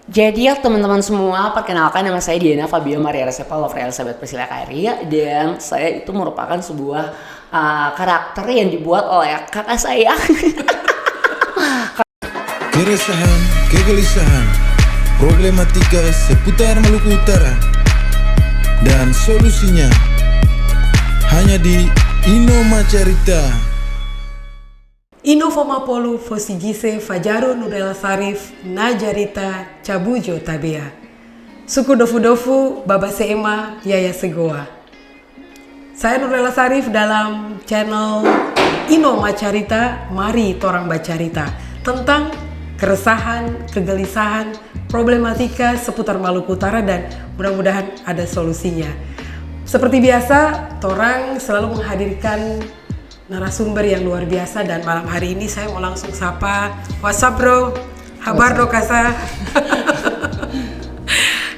Jadi ya teman-teman semua, perkenalkan nama saya Diana Fabio Maria Resepa Lovre Elizabeth Priscilla Karia, dan saya itu merupakan sebuah karakter yang dibuat oleh kakak saya. Keresahan, kegelisahan, problematika seputar Maluku Utara, dan solusinya hanya di Inoma Carita. Ino Fomapolu Fosigise Fajaru Nurela Sarif Najarita Cabujo Tabea Suku Dofu-Dofu Baba Seema Yaya Segoa. Saya Nurela Sarif dalam channel Ino Macarita. Mari torang bacarita tentang keresahan, kegelisahan, problematika seputar Maluku Utara, dan mudah-mudahan ada solusinya. Seperti biasa, torang selalu menghadirkan narasumber yang luar biasa, dan malam hari ini saya mau langsung sapa. What's up bro? Kabar do kasa?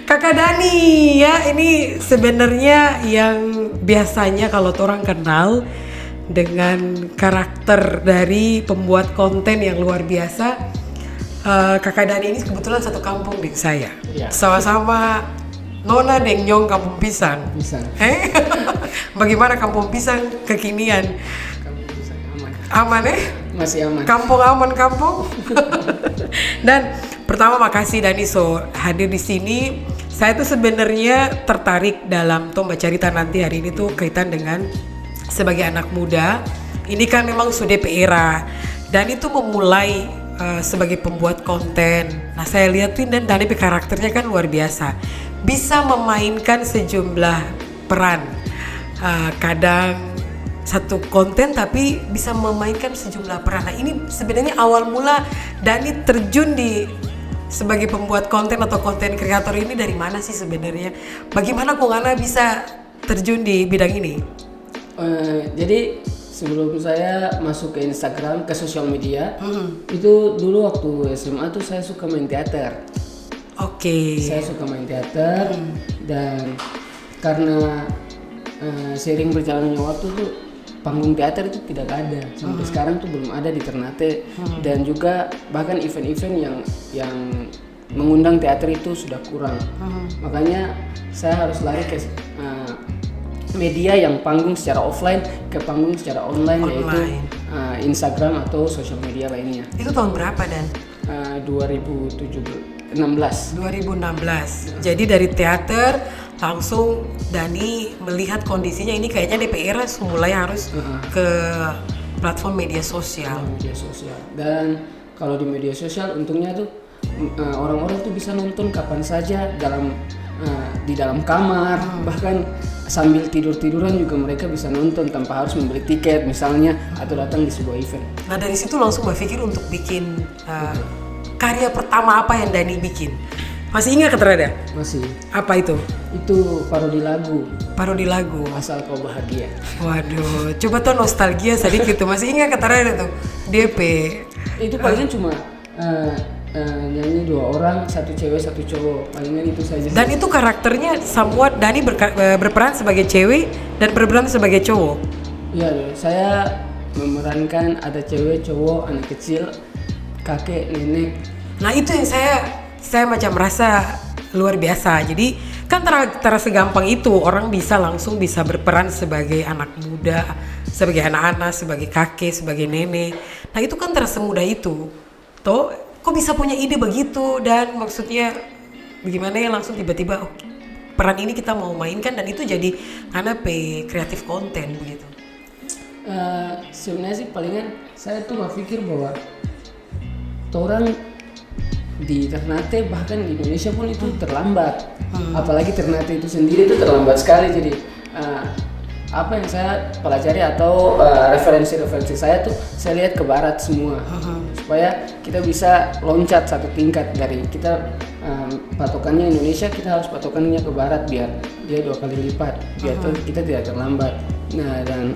Kakak Dani ya, ini sebenarnya yang biasanya kalau orang kenal dengan karakter dari pembuat konten yang luar biasa. Kakak Dani ini kebetulan satu kampung dengan saya. Ya. Sama-sama Nona Deng Nyong Kampung Pisang. Bagaimana Kampung Pisang kekinian? Aman Masih aman. Kampung aman kampung. Dan pertama makasih Dani hadir di sini. Saya tuh sebenarnya tertarik dalam Tomba Cerita nanti hari ini tuh kaitan dengan sebagai anak muda. Ini kan memang sudah era, dan itu memulai sebagai pembuat konten. Nah saya lihatin, dan Dani karakternya kan luar biasa, bisa memainkan sejumlah peran. Kadang satu konten tapi bisa memainkan sejumlah peran. Nah ini sebenarnya awal mula Dani terjun di sebagai pembuat konten atau konten kreator ini dari mana sih sebenarnya? Bagaimana kok Ana bisa terjun di bidang ini? Jadi sebelum saya masuk ke Instagram, ke sosial media, itu dulu waktu SMA tuh saya suka main teater. Oke. Saya suka main teater, dan karena seiring berjalannya waktu tuh panggung teater itu tidak ada sampai sekarang tuh belum ada di Ternate, dan juga bahkan event-event yang mengundang teater itu sudah kurang. Makanya saya harus lari ke media yang panggung secara offline ke panggung secara online. Yaitu Instagram atau sosial media lainnya. Itu tahun berapa Dan? 2016. Jadi dari teater langsung Dani melihat kondisinya ini kayaknya DPR mulai harus ke platform media sosial. Dan kalau di media sosial untungnya tuh orang-orang tuh bisa nonton kapan saja di dalam kamar, bahkan sambil tiduran juga mereka bisa nonton tanpa harus membeli tiket misalnya atau datang di sebuah event. Nah dari situ langsung berpikir untuk bikin karya pertama apa yang Dani bikin. Masih ingat Keterada? Masih. Apa itu? Itu parodi lagu. Parodi lagu. Asal Kau Bahagia. Waduh, coba tuh nostalgia sedikit tuh. Masih ingat Keterada tuh? DP. Itu palingan cuma nyanyi 2 orang, 1 cewek 1 cowok, palingan itu saja. Dan itu karakternya somewhat Dani berperan sebagai cewek dan berperan sebagai cowok. Iya, saya memerankan ada cewek, cowok, anak kecil, kakek, nenek. Nah itu yang saya macam merasa luar biasa. Jadi kan terasa gampang itu orang bisa langsung bisa berperan sebagai anak muda, sebagai anak-anak, sebagai kakek, sebagai nenek. Nah itu kan terasa mudah itu. Toh kok bisa punya ide begitu, dan maksudnya bagaimana ya langsung tiba-tiba peran ini kita mau mainkan, dan itu jadi karena kreatif konten begitu. Sebenarnya sih palingan saya tuh berpikir bahwa orang di Ternate bahkan di Indonesia pun itu terlambat, apalagi Ternate itu sendiri itu terlambat sekali. Jadi apa yang saya pelajari atau referensi saya tuh saya lihat ke barat semua, supaya kita bisa loncat satu tingkat. Dari kita patokannya Indonesia, kita harus patokannya ke barat biar dia 2 kali lipat, biar kita tidak terlambat. Nah, dan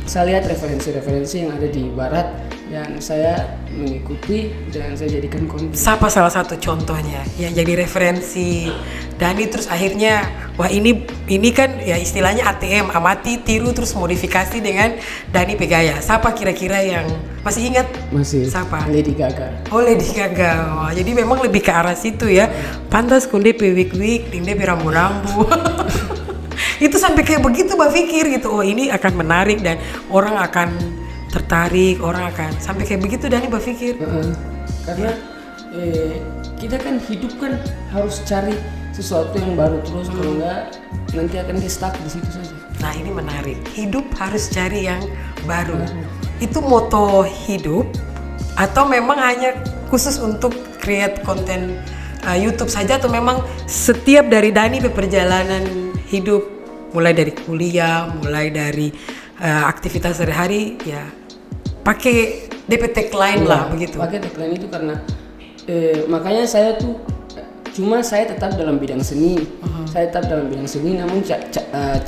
saya lihat referensi yang ada di barat dan saya mengikuti dan saya jadikan konten. Siapa salah satu contohnya yang jadi referensi Dani terus akhirnya wah ini kan ya istilahnya ATM, amati, tiru terus modifikasi dengan Dani Pegaya. Siapa kira-kira yang masih ingat? Masih. Siapa? Lady Gaga. Oh Lady Gaga. Wah, jadi memang lebih ke arah situ ya. Pantas kunde pewik-wik, ding de rambu-rambu. Itu sampai kayak begitu Mbak pikir gitu. Oh ini akan menarik dan orang akan tertarik, orang akan sampai kayak begitu Dani berpikir. Karena kita kan hidup kan harus cari sesuatu yang baru terus, kalau enggak nanti akan stuck di situ saja. Nah ini menarik, hidup harus cari yang baru. Itu moto hidup atau memang hanya khusus untuk create konten YouTube saja, atau memang setiap dari Dani perjalanan hidup mulai dari kuliah, mulai dari aktivitas sehari-hari ya pakai DP tagline lah begitu. Pakai tagline itu karena makanya saya tuh saya tetap dalam bidang seni. Saya tetap dalam bidang seni, namun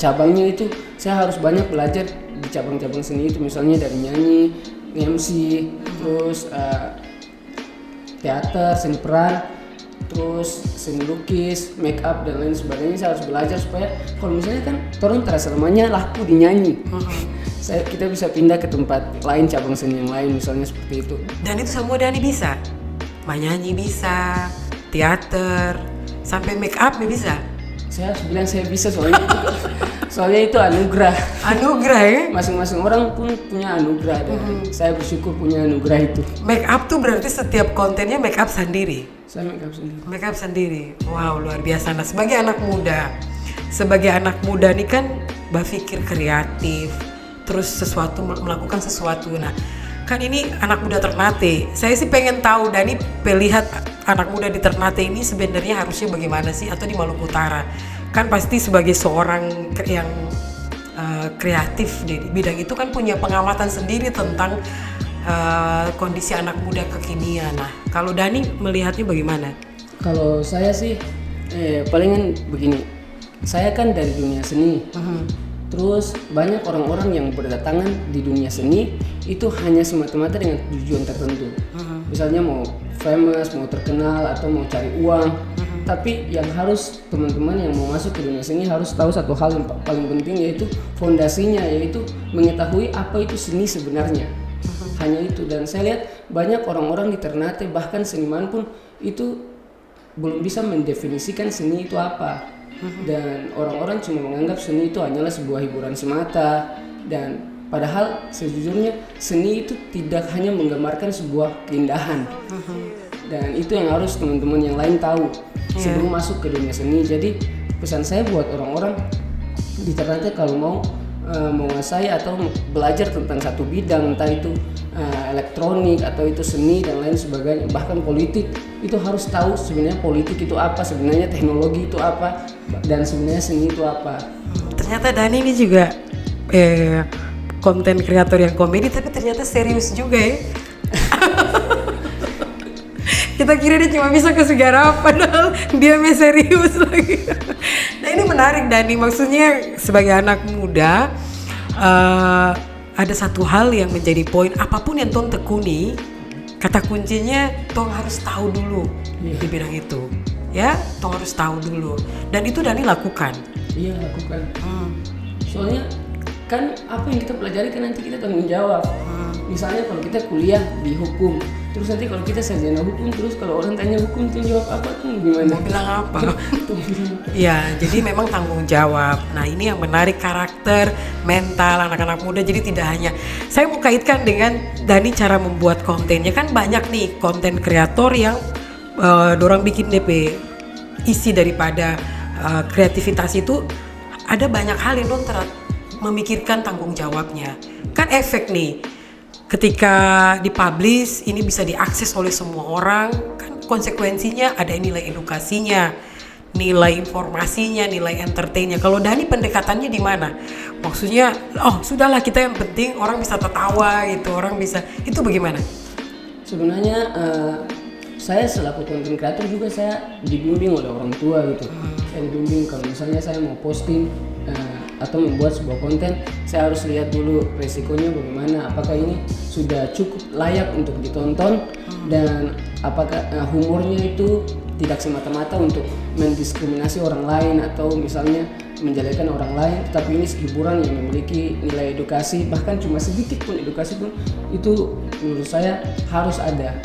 cabangnya itu saya harus banyak belajar di cabang-cabang seni itu, misalnya dari nyanyi, MC, terus teater, seni peran, terus seni lukis, make up dan lain sebagainya. Saya harus belajar supaya kalau misalnya kan orang terasa namanya laku di nyanyi, kita bisa pindah ke tempat lain, cabang seni yang lain misalnya seperti itu. Dan itu semua Dani bisa, menyanyi bisa, teater, sampai make up bisa. Saya harus bilang saya bisa soalnya itu anugerah. Anugerah ya? Masing-masing orang pun punya anugerah dan saya bersyukur punya anugerah itu. Make up tuh berarti setiap kontennya make up sendiri? Saya make up sendiri. Make up sendiri, wow luar biasa. Nah sebagai anak muda nih kan berpikir kreatif, terus melakukan sesuatu. Nah kan ini anak muda Ternate, saya sih pengen tahu Dani lihat anak muda di Ternate ini sebenarnya harusnya bagaimana sih, atau di Maluku Utara kan pasti sebagai seorang yang kreatif di bidang itu kan punya pengamatan sendiri tentang kondisi anak muda kekinian. Nah kalau Dani melihatnya bagaimana? Kalau saya sih palingan begini, saya kan dari dunia seni. Terus banyak orang-orang yang berdatangan di dunia seni itu hanya semata-mata dengan tujuan tertentu. Misalnya mau famous, mau terkenal, atau mau cari uang. Tapi yang harus teman-teman yang mau masuk ke dunia seni harus tahu satu hal yang paling penting, yaitu fondasinya, yaitu mengetahui apa itu seni sebenarnya. Hanya itu. Dan saya lihat banyak orang-orang di Ternate, bahkan seniman pun itu belum bisa mendefinisikan seni itu apa. Dan orang-orang cuma menganggap seni itu hanyalah sebuah hiburan semata, dan padahal sejujurnya seni itu tidak hanya menggambarkan sebuah keindahan. Dan itu yang harus teman-teman yang lain tahu sebelum masuk ke dunia seni. Jadi pesan saya buat orang-orang di Ternate, kalau mau menguasai atau belajar tentang satu bidang, entah itu elektronik atau itu seni dan lain sebagainya, bahkan politik, itu harus tahu sebenarnya politik itu apa, sebenarnya teknologi itu apa, dan sebenarnya seni itu apa. Ternyata Dani ini juga konten kreator yang komedi, tapi ternyata serius juga ya. Kita kira dia cuma bisa ke segara, padahal dia serius lagi. Nah ini menarik Dani, maksudnya sebagai anak muda ada satu hal yang menjadi poin, apapun yang Tong tekuni, kata kuncinya Tong harus tahu dulu di bidang itu. Ya, Tong harus tahu dulu. Dan itu Dani lakukan. Iya, lakukan. Soalnya kan apa yang kita pelajari kan nanti kita tanggung jawab. Misalnya kalau kita kuliah di hukum, terus nanti kalau kita sarjana hukum, terus kalau orang tanya hukum tuh jawab apa tuh gimana? Mau bilang apa? Ya, jadi memang tanggung jawab. Nah ini yang menarik, karakter, mental anak-anak muda. Jadi tidak hanya, saya mau kaitkan dengan Dani cara membuat kontennya. Kan banyak nih konten kreator yang dorang bikin DP isi daripada kreativitas itu, ada banyak hal yang dong memikirkan tanggung jawabnya. Kan efek nih, ketika dipublish ini bisa diakses oleh semua orang, kan konsekuensinya ada nilai edukasinya, nilai informasinya, nilai entertainnya. Kalau Dani pendekatannya di mana? Maksudnya, oh sudahlah kita yang penting orang bisa tertawa gitu, orang bisa, itu bagaimana? Sebenarnya saya selaku konten kreator juga saya dibimbing oleh orang tua gitu. Saya dibimbing kalau misalnya saya mau posting atau membuat sebuah konten, saya harus lihat dulu resikonya bagaimana, apakah ini sudah cukup layak untuk ditonton dan apakah humornya itu tidak semata-mata untuk mendiskriminasi orang lain atau misalnya menjelekan orang lain, tetapi ini hiburan yang memiliki nilai edukasi, bahkan cuma sedikit pun edukasi pun itu menurut saya harus ada.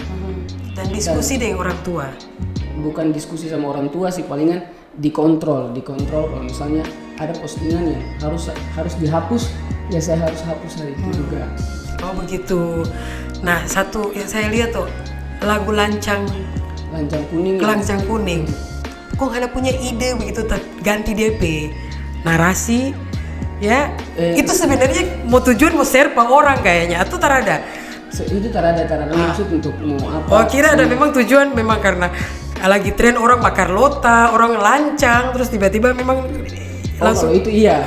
Dan diskusi dengan orang tua. Bukan diskusi sama orang tua sih, palingan dikontrol kalau misalnya ada postingan yang harus dihapus, ya saya harus hapus hari itu juga. Oh begitu. Nah satu yang saya lihat tuh lagu lancang kuning. Lancang kuning. Kok ada punya ide begitu ganti DP narasi ya? Itu sebenarnya mau tujuan mau share ke orang kayaknya atau terada? Itu terada maksud untuk mau apa? Oh kira ada memang tujuan memang karena lagi tren orang bakar lota, orang lancang, terus tiba-tiba memang langsung. Kalau itu iya.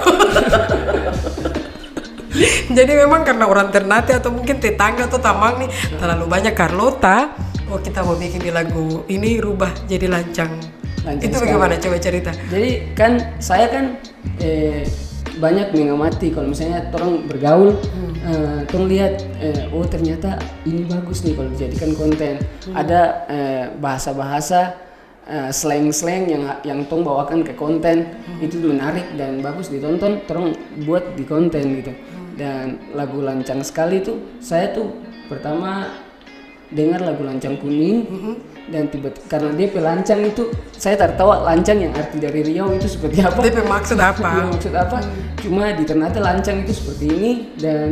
Jadi memang karena orang Ternate atau mungkin tetangga atau tamang nih terlalu banyak Carlota, oh kita mau bikin di lagu ini rubah jadi lancang. Itu bagaimana coba cerita? Jadi kan saya kan banyak mengamati kalau misalnya orang bergaul, tong lihat oh ternyata ini bagus nih kalau dijadikan konten. Ada bahasa-bahasa slang-slang yang tong bawakan ke konten, itu menarik dan bagus ditonton, tong buat di konten gitu. Dan lagu lancang sekali tuh saya tuh pertama dengar lagu lancang kuning, dan karena dia pelancang itu saya tertawa lancang yang arti dari Riau itu seperti apa? Dia maksud apa? Dia maksud apa? Cuma di Ternate lancang itu seperti ini dan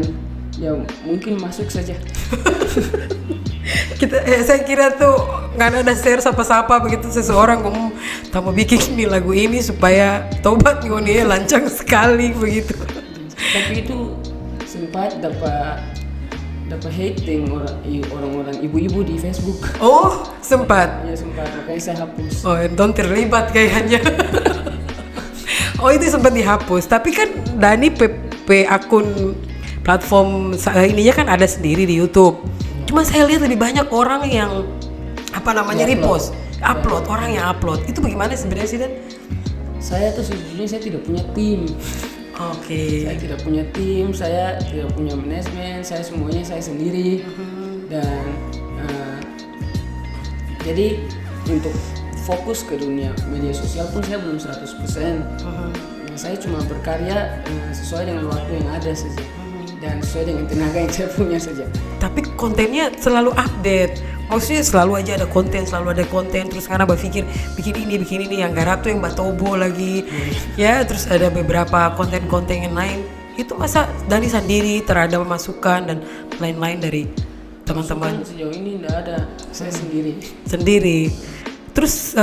ya mungkin masuk saja. Saya kira tuh nggak ada share sapa-sapa begitu seseorang ngomong mau bikin nih lagu ini supaya tobat nih lancang sekali begitu. Tapi itu sempat dapat hating orang-orang ibu-ibu di Facebook. Oh sempat? Ya sempat, makanya saya hapus. Oh Don terlibat kayaknya. Oh itu sempat dihapus. Tapi kan Dani akun platform ininya kan ada sendiri di YouTube. Cuma saya lihat lebih banyak orang yang repost, upload, orang yang upload. Itu bagaimana sebenarnya sih Dan? Saya tuh sejujurnya saya tidak punya tim. Oke. Saya tidak punya tim, saya tidak punya manajemen, saya semuanya saya sendiri. Dan jadi untuk fokus ke dunia media sosial pun saya belum 100%. Saya cuma berkarya sesuai dengan waktu yang ada saja dan sesuai dengan tenaga yang saya punya saja. Tapi kontennya selalu update. Maksudnya selalu aja ada konten, terus karena berpikir bikin ini yang garap tuh yang batobo lagi. Ya, terus ada beberapa konten-konten yang lain. Itu masa Dani sendiri terhadap masukan dan lain-lain dari teman-teman? Sejauh ini enggak ada, saya sendiri. Terus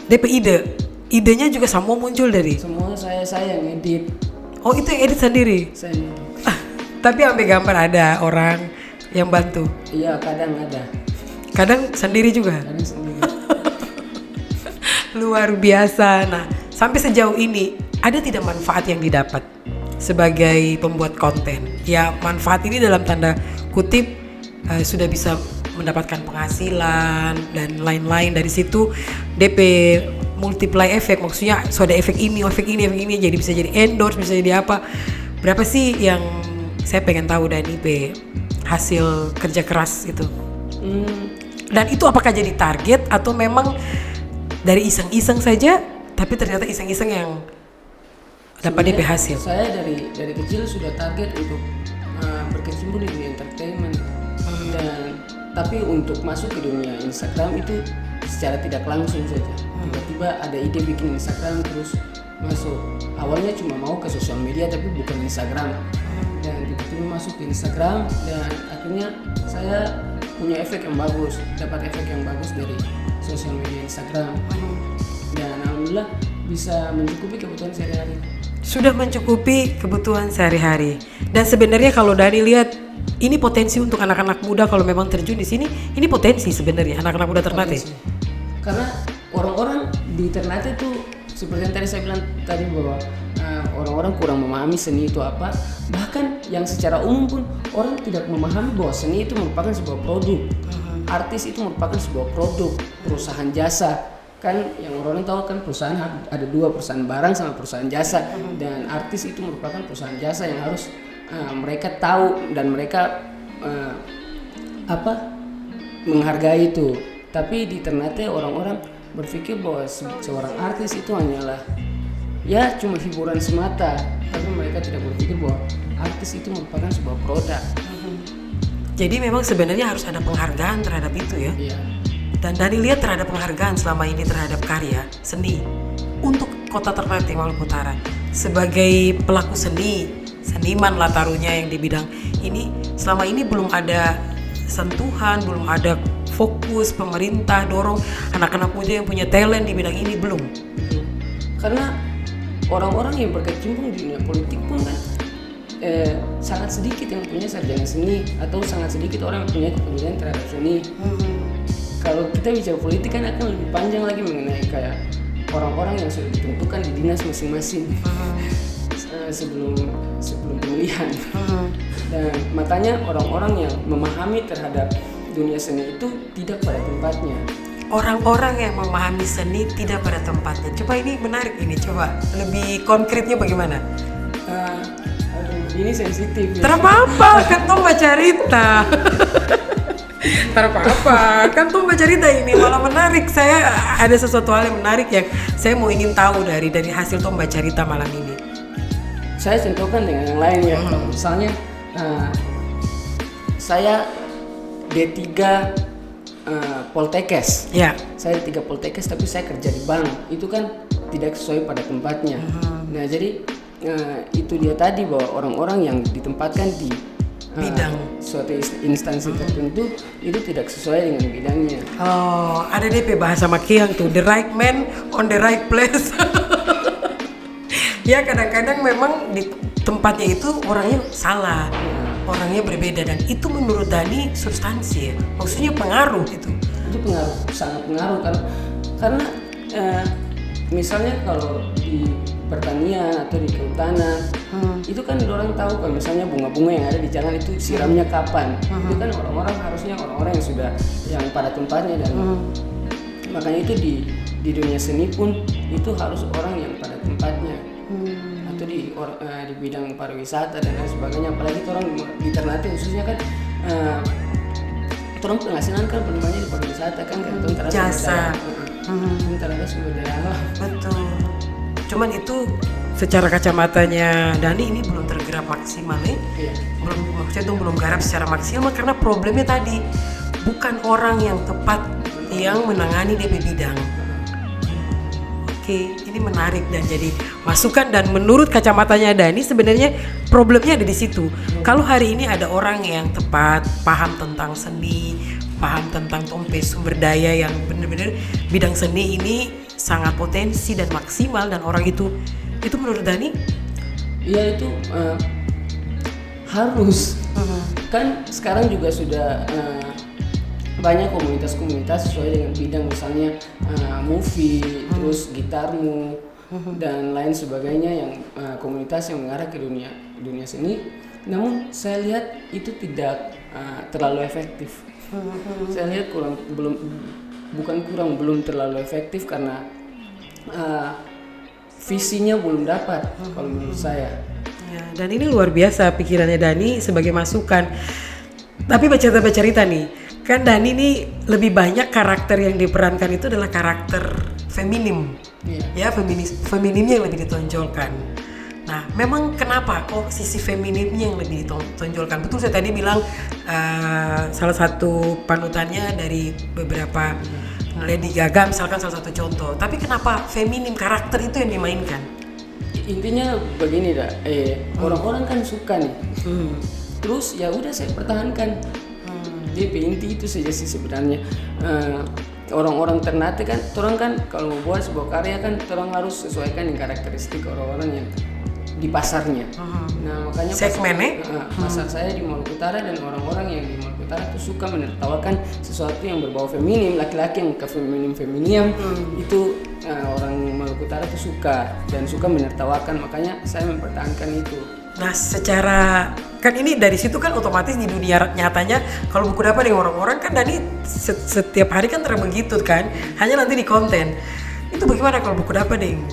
DP idenya juga semua muncul dari? Semua saya yang edit. Oh itu yang edit sendiri? Saya edit. Tapi ambil gambar ada orang yang bantu? Iya kadang ada. Kadang sendiri juga? Kadang sendiri. Luar biasa. Nah sampai sejauh ini ada tidak manfaat yang didapat sebagai pembuat konten? Ya manfaat ini dalam tanda kutip sudah bisa mendapatkan penghasilan dan lain-lain dari situ. DP multiply efek, maksudnya so ada efek ini jadi bisa jadi endorse, bisa jadi apa. Berapa sih yang saya pengen tahu dari hasil kerja keras itu? Dan itu apakah jadi target atau memang dari iseng-iseng saja, tapi ternyata iseng-iseng yang dapat DP hasil? Saya dari kecil sudah target untuk berkecimpung di dunia entertainment, dan tapi untuk masuk ke dunia Instagram itu secara tidak langsung saja. Tiba-tiba ada ide bikin Instagram terus masuk. Awalnya cuma mau ke sosial media tapi bukan Instagram. Dan tiba-tiba masuk ke Instagram dan akhirnya saya punya efek yang bagus, dapat efek yang bagus dari sosial media Instagram. Dan alhamdulillah bisa mencukupi kebutuhan sehari-hari. Sudah mencukupi kebutuhan sehari-hari. Dan sebenarnya kalau Dani lihat ini potensi untuk anak-anak muda kalau memang terjun di sini, ini potensi sebenarnya anak-anak muda Ternate. Karena orang-orang di Ternate itu seperti yang tadi saya bilang tadi bahwa orang-orang kurang memahami seni itu apa. Bahkan yang secara umum pun orang tidak memahami bahwa seni itu merupakan sebuah produk. Artis itu merupakan sebuah produk, perusahaan jasa kan yang orang tahu kan perusahaan ada dua, perusahaan barang sama perusahaan jasa, dan artis itu merupakan perusahaan jasa yang harus mereka tahu dan mereka menghargai itu. Tapi di Ternate orang-orang berpikir bahwa seorang artis itu hanyalah ya cuma hiburan semata, tapi mereka tidak berpikir bahwa artis itu merupakan sebuah produk. Jadi memang sebenarnya harus ada penghargaan terhadap itu ya. Iya. Dan Dani lihat terhadap penghargaan selama ini terhadap karya seni untuk Kota Ternate Maluku Utara sebagai pelaku seni, seniman lah taruhnya yang di bidang ini, selama ini belum ada sentuhan, belum ada fokus pemerintah dorong anak-anak muda yang punya talent di bidang ini, belum. Karena orang-orang yang berkecimpung di dunia politik pun kan sangat sedikit yang punya sarjana seni, atau sangat sedikit orang yang punya kepedulian terhadap seni. Kalau kita bicara politik kan akan lebih panjang lagi mengenai kayak orang-orang yang sudah ditentukan di dinas masing-masing sebelum pemilihan. Dan makanya orang-orang yang memahami terhadap dunia seni itu tidak pada tempatnya. Orang-orang yang memahami seni tidak pada tempatnya. Coba ini menarik ini, coba lebih konkretnya bagaimana? Ini sensitif. Terapa-apa, kan tuh baca cerita. Terapa-apa, kan tuh baca cerita ini malah menarik. Saya ada sesuatu hal yang menarik yang saya mau ingin tahu dari hasil tuh baca cerita malam ini. Saya contohkan dengan yang lain ya. Misalnya saya D3 Poltekkes. Ya. Saya D3 Poltekkes tapi saya kerja di bank. Itu kan tidak sesuai pada tempatnya. Nah, jadi itu dia tadi bahwa orang-orang yang ditempatkan di bidang suatu instansi tertentu itu tidak sesuai dengan bidangnya. Oh, ada DP bahasa Makiang tuh, the right man on the right place. Ya, kadang-kadang memang di tempatnya itu orangnya salah, orangnya berbeda, dan itu menurut Dani substansi ya, maksudnya pengaruh itu. Itu pengaruh, sangat pengaruh karena misalnya kalau di pertanian atau di kehutanan itu kan orang tahu kalau misalnya bunga-bunga yang ada di jalan itu siramnya kapan. Itu kan orang-orang harusnya orang-orang yang sudah yang pada tempatnya, dan makanya itu di dunia seni pun itu harus orang yang pada tempatnya. Atau di bidang pariwisata dan lain sebagainya, apalagi orang di Ternate khususnya kan orang penghasilan kan penumpangnya di pariwisata kan jasa. Terhadap sumber daya alam. Betul. Cuman itu secara kacamatanya Dani ini belum tergerap maksimal nih. Iya. Maksudnya itu belum garap secara maksimal karena problemnya tadi bukan orang yang tepat yang menangani DP bidang. Oke, ini menarik dan jadi masukan, dan menurut kacamatanya Dani sebenarnya problemnya ada di situ. Kalau hari ini ada orang yang tepat, paham tentang seni, paham tentang tompe sumber daya yang benar-benar bidang seni ini sangat potensi dan maksimal, dan orang itu menurut Dani? Iya, itu harus. Kan sekarang juga sudah banyak komunitas-komunitas sesuai dengan bidang, misalnya movie, terus gitarmu dan lain sebagainya, yang komunitas yang mengarah ke dunia seni. Namun saya lihat itu tidak terlalu efektif. Saya lihat belum terlalu efektif karena visinya belum dapat kalau menurut saya. Ya, dan ini luar biasa pikirannya Dani sebagai masukan. Tapi baca cerita nih, kan Dani ini lebih banyak karakter yang diperankan itu adalah karakter feminim. Ya, feminimnya yang lebih ditonjolkan. Nah, memang kenapa kok sisi feminimnya yang lebih ditonjolkan? Betul, saya tadi bilang salah satu panutannya dari beberapa Lady Gaga misalkan salah satu contoh. Tapi kenapa feminim karakter itu yang dimainkan? Intinya begini dah, orang-orang kan suka nih. Terus ya udah saya pertahankan. DP inti itu saja sih sebenarnya. Orang-orang Ternate kan, orang kan kalau mau buat sebuah karya kan orang harus sesuaikan dengan karakteristik orang-orang yang di pasarnya. Nah, makanya pasar saya di Maluku Utara, dan orang-orang yang di Maluku Utara itu suka menertawakan sesuatu yang berbau feminim, laki-laki yang ke feminim itu orang Maluku Utara itu suka dan suka menertawakan, makanya saya mempertahankan itu. Nah secara kan ini dari situ kan otomatis di dunia nyatanya kalau buku dapat dengan orang-orang kan Dani setiap hari kan begitu kan, hanya nanti di konten. Itu bagaimana kalau buku dapat dengan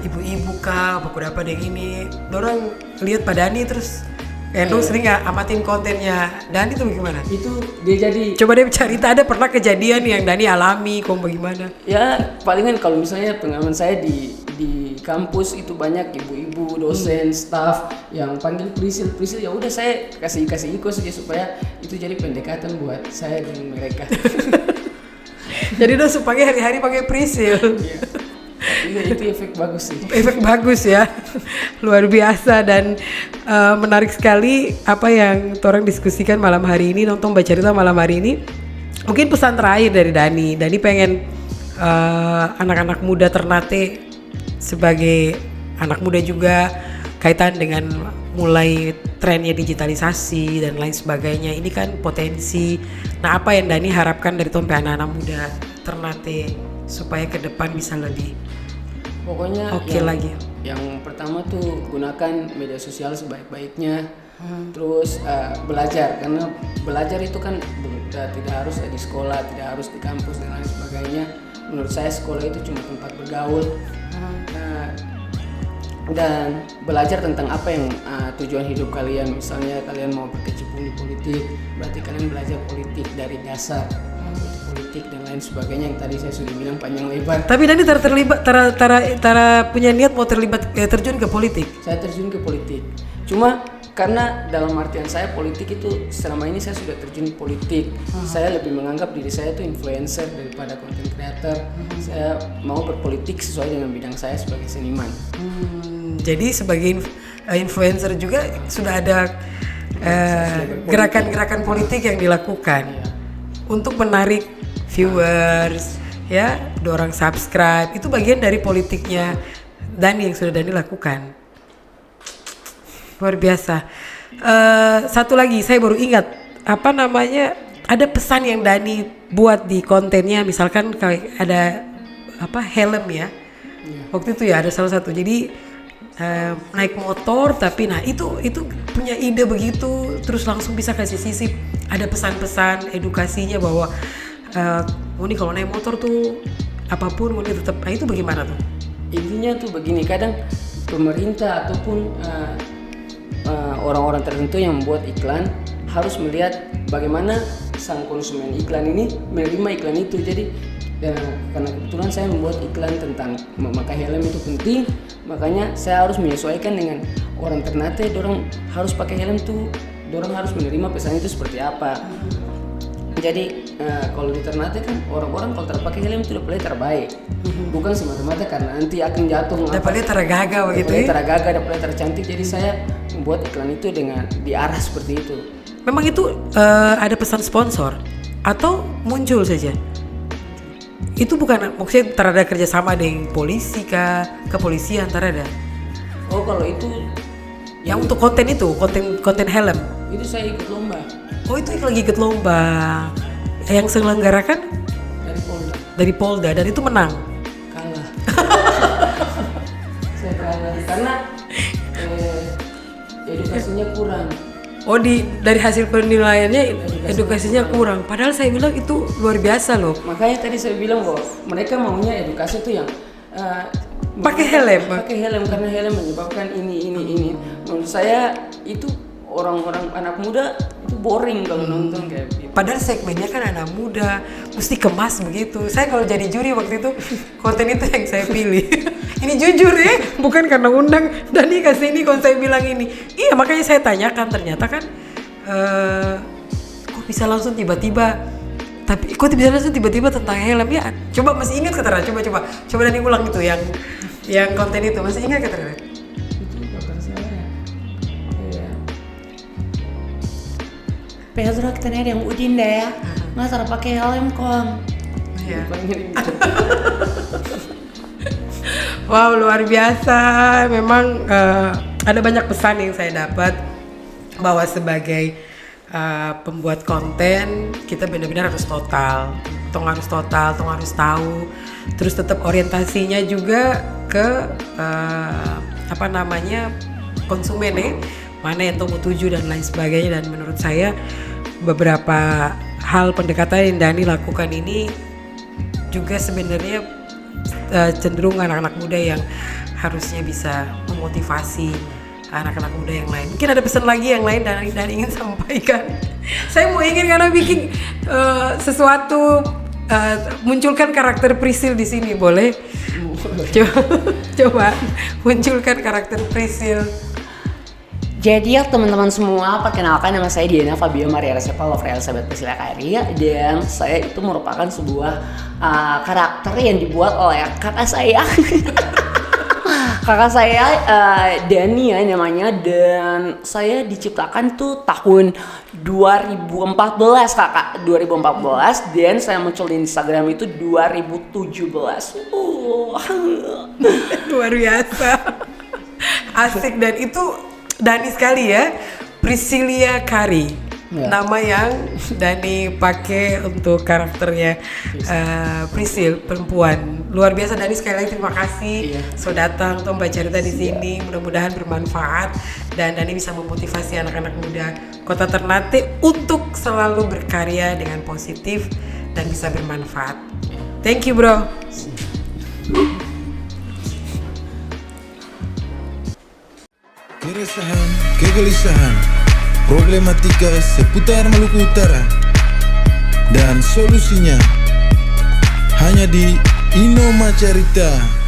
ibu-ibu kah, buku dapat dengan ini, orang lihat Pak Dani terus dong sering nggak amatin kontennya Dani itu bagaimana? Itu dia jadi Coba deh cerita, ada pernah kejadian yang Dani alami, kok bagaimana? ya palingan kalau misalnya pengalaman saya di kampus itu banyak ibu-ibu, dosen, staff yang panggil Prisil, ya udah saya kasih ikut saja supaya itu jadi pendekatan buat saya dengan mereka. Jadi udah supaya hari-hari pakai Prisil. Iya, itu efek bagus sih. Efek bagus ya, luar biasa dan menarik sekali apa yang orang diskusikan malam hari ini, nonton baca cerita malam hari ini. Mungkin pesan terakhir dari Dani pengen anak-anak muda Ternate sebagai anak muda juga kaitan dengan mulai trennya digitalisasi dan lain sebagainya. Ini kan potensi. Nah apa yang Dani harapkan dari tompe anak-anak muda Ternate supaya ke depan bisa lebih Pokoknya lagi. Yang pertama tuh gunakan media sosial sebaik-baiknya. Terus belajar, karena belajar itu kan tidak harus di sekolah, tidak harus di kampus dan lain sebagainya. Menurut saya sekolah itu cuma tempat bergaul. Dan belajar tentang apa yang tujuan hidup kalian. Misalnya kalian mau berkecimpung di politik, berarti kalian belajar politik dari dasar, politik dan lain sebagainya yang tadi saya sudah bilang panjang lebar. Tapi Dani terlibat, punya niat mau terjun ke politik. Saya terjun ke politik, cuma karena dalam artian saya politik itu selama ini saya sudah terjun di politik. Saya lebih menganggap diri saya itu influencer daripada content creator. Saya mau berpolitik sesuai dengan bidang saya sebagai seniman. Jadi sebagai influencer juga sudah ada gerakan-gerakan politik yang dilakukan untuk menarik viewers, ya, dorong subscribe. Itu bagian dari politiknya Dani yang sudah Dani lakukan. Luar biasa. Satu lagi saya baru ingat ada pesan yang Dani buat di kontennya, misalkan kayak ada helm ya. Waktu itu ya ada salah satu. Jadi naik motor tapi itu punya ide begitu, terus langsung bisa kasih sisip ada pesan-pesan edukasinya bahwa ini kalau naik motor tuh apapun ini tetap. Itu bagaimana tuh? Intinya tuh begini, kadang pemerintah ataupun orang-orang tertentu yang membuat iklan harus melihat bagaimana sang konsumen iklan ini menerima iklan itu. Jadi karena kebetulan saya membuat iklan tentang memakai helm itu penting, makanya saya harus menyesuaikan dengan orang Ternate. Dorang harus pakai helm tuh, dorang harus menerima pesan itu seperti apa. Jadi kalau di Ternate kan orang-orang kalau terpakai helm itu udah terbaik, bukan semata-mata karena nanti akan jatuh. Dapatnya tergagah begitu ya? Tergagah, dapatnya tercantik. Jadi saya membuat iklan itu dengan diarah seperti itu. Memang itu ada pesan sponsor atau muncul saja? Itu bukan maksudnya terada kerjasama dengan polisi kah, kepolisian terada? Oh kalau itu yang untuk konten itu, konten helm? Itu saya ikut lomba. Oh itu lagi ikut lomba. Yang selenggarakan? Dari Polda dan itu menang? Kalah. Saya kalah karena edukasinya kurang. Oh dari hasil penilaiannya edukasinya kurang. Padahal saya bilang itu luar biasa loh. Makanya tadi saya bilang bahwa mereka maunya edukasi itu yang pakai helm. Pakai helm karena helm menyebabkan ini. Menurut saya itu orang-orang anak muda itu boring kalau nonton kayak gitu. Padahal segmennya kan anak muda, mesti kemas begitu. Saya kalau jadi juri waktu itu konten itu yang saya pilih. Ini jujur ya, bukan karena undang Dani kasih ini kalau saya bilang ini. Iya makanya saya tanyakan, ternyata kan kok bisa langsung tiba-tiba. Tapi kok bisa langsung tiba-tiba tentang helm ya? Coba masih ingat kata coba Dani ulang itu yang konten itu masih ingat kata Itu bakal saya. Pedro tener yang udin deh ya. Nggak cara pakai helm kom. Iya. Wow luar biasa. Memang ada banyak pesan yang saya dapat bahwa sebagai pembuat konten kita benar-benar harus total. Tong harus tahu. Terus tetap orientasinya juga ke konsumen ya, mana yang Tomo tuju dan lain sebagainya. Dan menurut saya beberapa hal pendekatan yang Dani lakukan ini juga sebenarnya cenderung anak-anak muda yang harusnya bisa memotivasi anak-anak muda yang lain. Mungkin ada pesan lagi yang lain dan ingin sampaikan. Saya mau karena bikin sesuatu, munculkan karakter Prisil di sini, boleh? Coba munculkan karakter Prisil. Jadi ya teman-teman semua, perkenalkan nama saya Diana Fabio Maria Resepa Lovre Elizabeth Priscilla Karya, dan saya itu merupakan sebuah karakter yang dibuat oleh kakak saya. Kakak saya Dani ya namanya, dan saya diciptakan tuh tahun 2014 kakak, 2014, dan saya muncul di Instagram itu 2017. Luar biasa. Asik, dan itu Dani sekali ya, Priscilia Kari, nama yang Dani pakai untuk karakternya Prisil, perempuan. Luar biasa Dani, sekali lagi terima kasih sudah datang untuk membaca cerita di sini. Mudah-mudahan bermanfaat dan Dani bisa memotivasi anak-anak muda Kota Ternate untuk selalu berkarya dengan positif dan bisa bermanfaat. Thank you bro. Keresahan, kegelisahan, problematika seputar Maluku Utara, dan solusinya hanya di Inomacarita.